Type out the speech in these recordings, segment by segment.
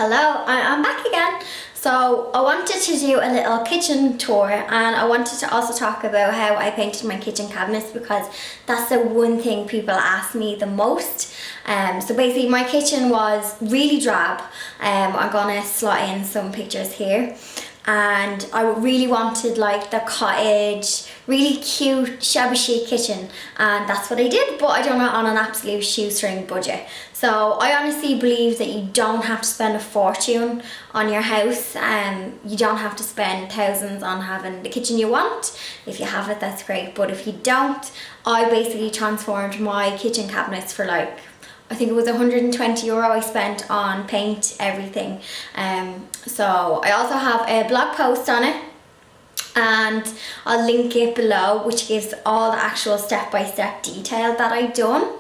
Hello, I'm back again. So I wanted to do a little kitchen tour, and I wanted to also talk about how I painted my kitchen cabinets, because that's the one thing people ask me the most. So basically my kitchen was really drab. I'm gonna slot in some pictures here. And I really wanted like the cottage, really cute, shabby chic kitchen, and that's what I did, but I done it on an absolute shoestring budget. So I honestly believe that you don't have to spend a fortune on your house, and you don't have to spend thousands on having the kitchen you want. If you have it, that's great, but if you don't, I basically transformed my kitchen cabinets for like, I think it was €120 I spent on paint, everything. So I also have a blog post on it, and I'll link it below, which gives all the actual step-by-step detail that I've done.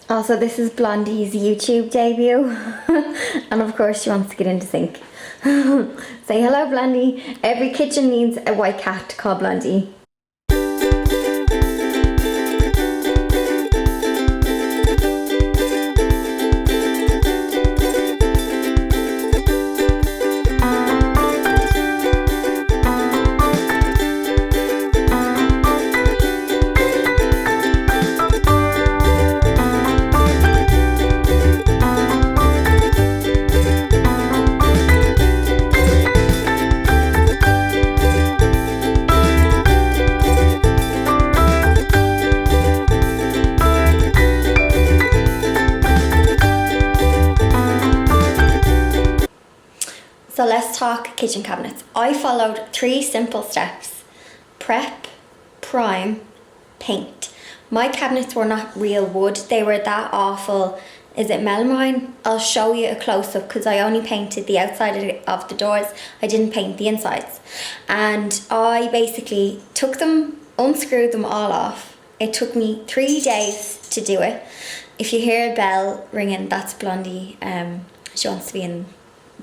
Also, this is Blondie's YouTube debut, and of course she wants to get into sync. Say hello, Blondie. Every kitchen needs a white cat called Blondie. So let's talk kitchen cabinets. I followed 3 simple steps: prep, prime, paint. My cabinets were not real wood, they were that awful. Is it melamine? I'll show you a close-up because I only painted the outside of the doors. I didn't paint the insides. And I basically took them, unscrewed them all off. It took me 3 days to do it. If you hear a bell ringing, that's Blondie. She wants to be in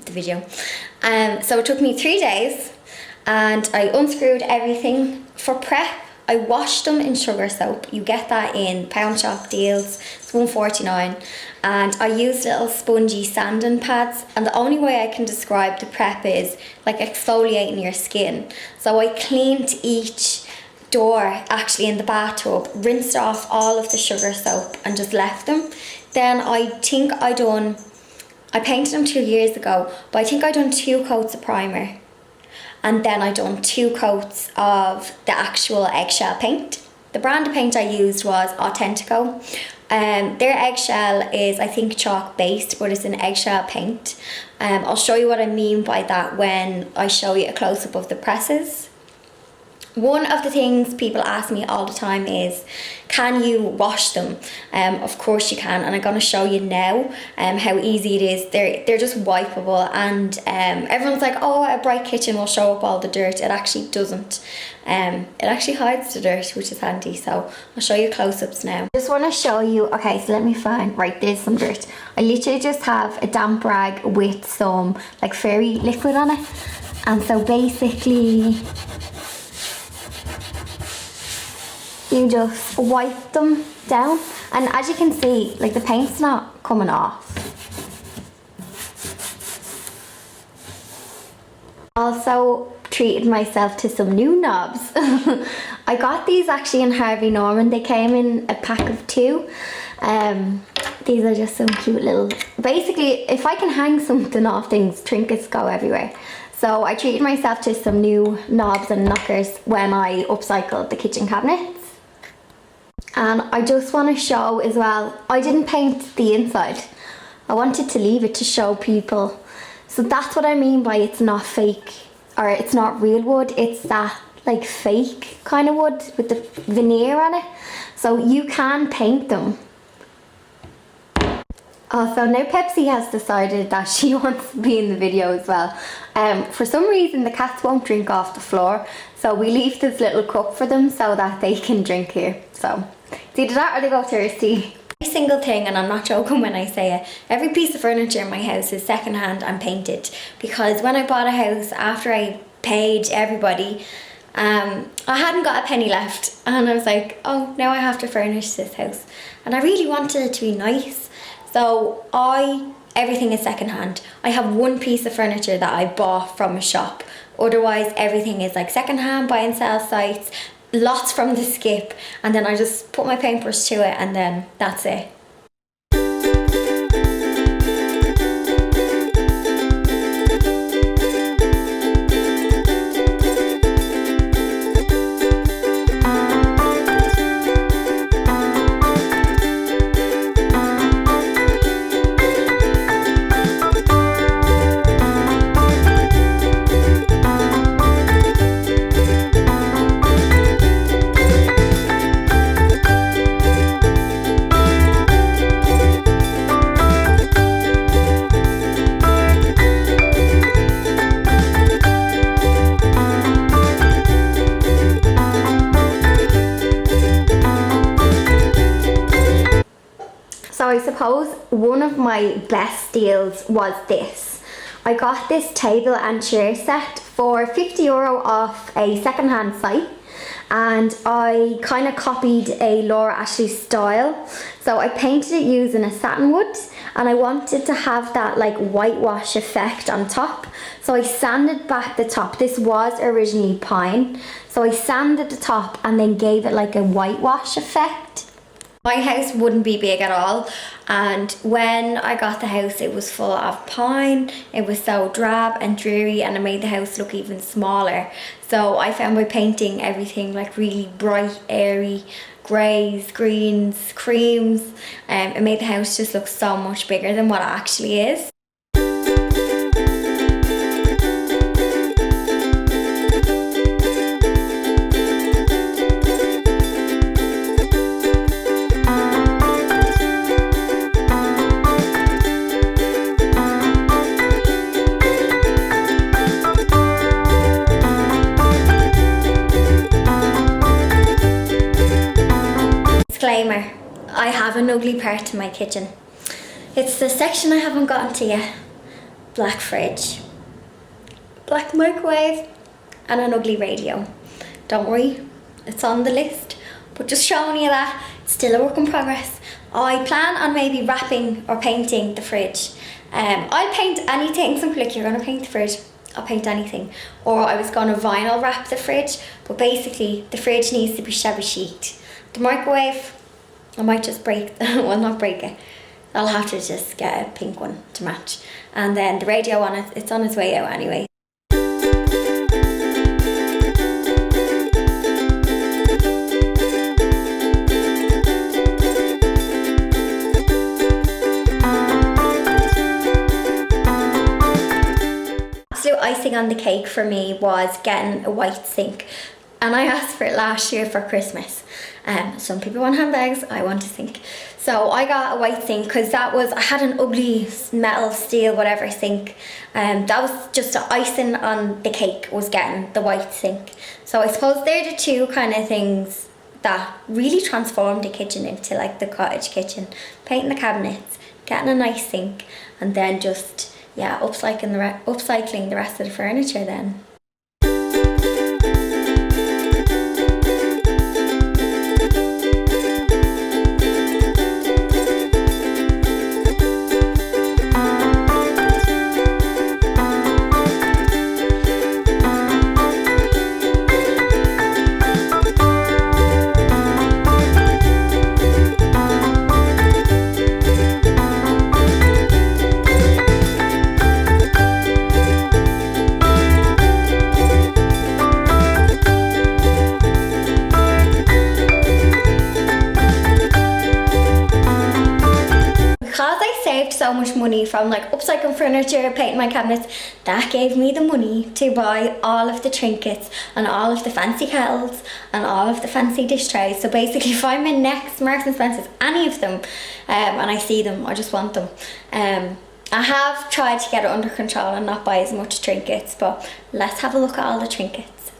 the video. So it took me 3 days, and I unscrewed everything. For prep, I washed them in sugar soap. You get that in pound shop deals, it's $1.49, and I used little spongy sanding pads, and the only way I can describe the prep is like exfoliating your skin. So I cleaned each door actually in the bathtub, rinsed off all of the sugar soap and just left them. Then I think I painted them 2 years ago, but I think I done 2 coats of primer, and then I done 2 coats of the actual eggshell paint. The brand of paint I used was Authentico. Their eggshell is, I think, chalk based, but it's an eggshell paint. I'll show you what I mean by that when I show you a close-up of the presses. One of the things people ask me all the time is, can you wash them? Of course you can, and I'm going to show you now how easy it is. They're just wipeable, and everyone's like, oh, a bright kitchen will show up all the dirt. It actually doesn't. It actually hides the dirt, which is handy, so I'll show you close-ups now. I just want to show you, okay, so let me find, right, there's some dirt. I literally just have a damp rag with some like fairy liquid on it, and so basically you just wipe them down, and as you can see, like, the paint's not coming off. Also treated myself to some new knobs. I got these actually in Harvey Norman. They came in a pack of 2. These are just some cute little, basically if I can hang something off things, trinkets go everywhere. So I treated myself to some new knobs and knockers when I upcycled the kitchen cabinets. And I just want to show as well, I didn't paint the inside. I wanted to leave it to show people. So that's what I mean by it's not fake, or it's not real wood. It's that like fake kind of wood with the veneer on it. So you can paint them. Also, now Pepsi has decided that she wants to be in the video as well. For some reason the cats won't drink off the floor, so we leave this little cup for them so that they can drink here. So it's either that or they go thirsty. Every single thing, and I'm not joking when I say it, every piece of furniture in my house is secondhand and painted, because when I bought a house, after I paid everybody, I hadn't got a penny left, and I was like, oh, now I have to furnish this house, and I really wanted it to be nice. So I everything is secondhand. I have one piece of furniture that I bought from a shop. Otherwise, everything is like secondhand, buy and sell sites, lots from the skip, and then I just put my paintbrush to it and then that's it. So I suppose one of my best deals was this. I got this table and chair set for €50 off a secondhand site, and I kind of copied a Laura Ashley style. So I painted it using a satin wood, and I wanted to have that like whitewash effect on top. So I sanded back the top. This was originally pine, so I sanded the top and then gave it like a whitewash effect. My house wouldn't be big at all, and when I got the house it was full of pine. It was so drab and dreary, and it made the house look even smaller. So I found by painting everything like really bright, airy greys, greens, creams, it made the house just look so much bigger than what it actually is. Disclaimer, I have an ugly part in my kitchen. It's the section I haven't gotten to yet. Black fridge, black microwave, and an ugly radio. Don't worry, it's on the list, but just showing you that it's still a work in progress. I plan on maybe wrapping or painting the fridge. I'll paint anything. Some people are like, you're gonna paint the fridge? I'll paint anything. Or I was gonna vinyl wrap the fridge, but basically the fridge needs to be shabby chic. The microwave, I might just break, well not break it, I'll have to just get a pink one to match. And then the radio on it, it's on its way out anyway. Absolute icing on the cake for me was getting a white sink. And I asked for it last year for Christmas. Some people want handbags, I want a sink. So I got a white sink because I had an ugly metal, steel, whatever sink. That was just the icing on the cake, was getting the white sink. So I suppose they're the two kind of things that really transformed the kitchen into like the cottage kitchen. Painting the cabinets, getting a nice sink, and then just, yeah, upcycling the rest of the furniture then. So much money from like upcycling furniture, painting my cabinets, that gave me the money to buy all of the trinkets and all of the fancy kettles and all of the fancy dish trays. So basically if I'm in Next, Marks and Spencer's, any of them, and I see them, I just want them. I have tried to get it under control and not buy as much trinkets, but let's have a look at all the trinkets.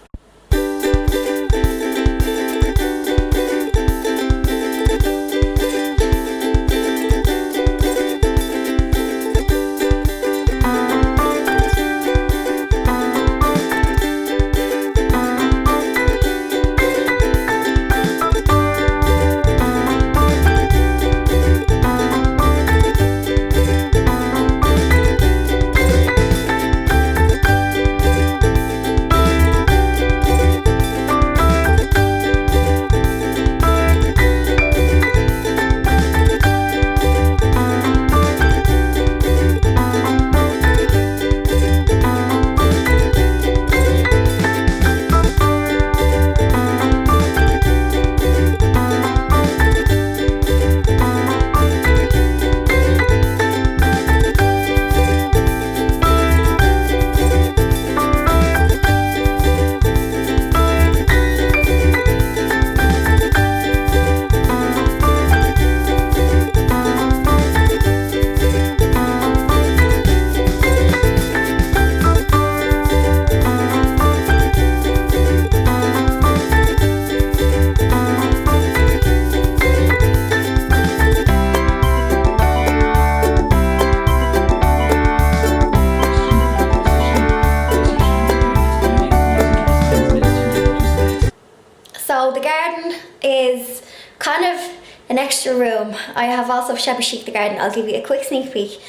I have also shabby chic the garden. I'll give you a quick sneak peek.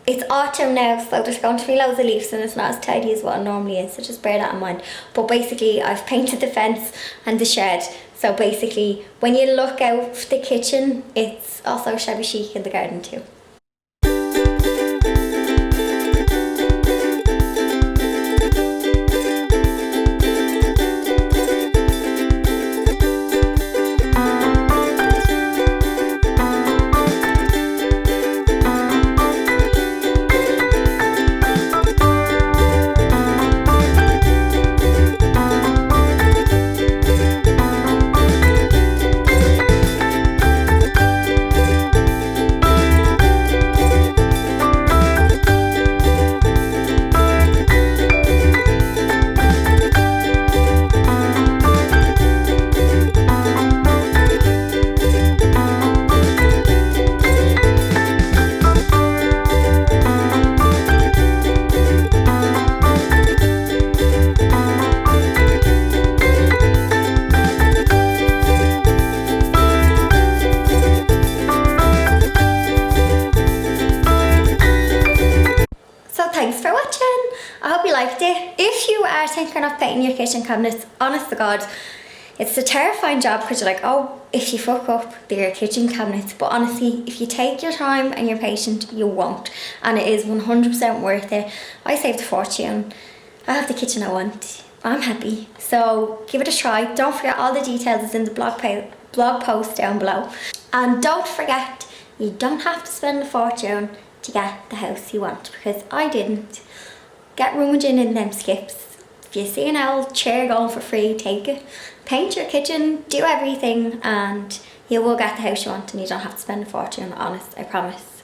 It's autumn now, so there's going to be loads of leaves and it's not as tidy as what it normally is, so just bear that in mind. But basically I've painted the fence and the shed, so basically when you look out the kitchen, it's also shabby chic in the garden too. Thanks for watching. I hope you liked it. If you are thinking of painting your kitchen cabinets, honest to God, it's a terrifying job because you're like, oh, if you fuck up, they're your kitchen cabinets. But honestly, if you take your time and you're patient, you won't. And it is 100% worth it. I saved a fortune. I have the kitchen I want. I'm happy. So give it a try. Don't forget, all the details is in the blog post down below. And don't forget, you don't have to spend a fortune to get the house you want, because I didn't. Get rummaging in them skips. If you see an old chair going for free, take it. Paint your kitchen, do everything, and you will get the house you want and you don't have to spend a fortune, honest, I promise.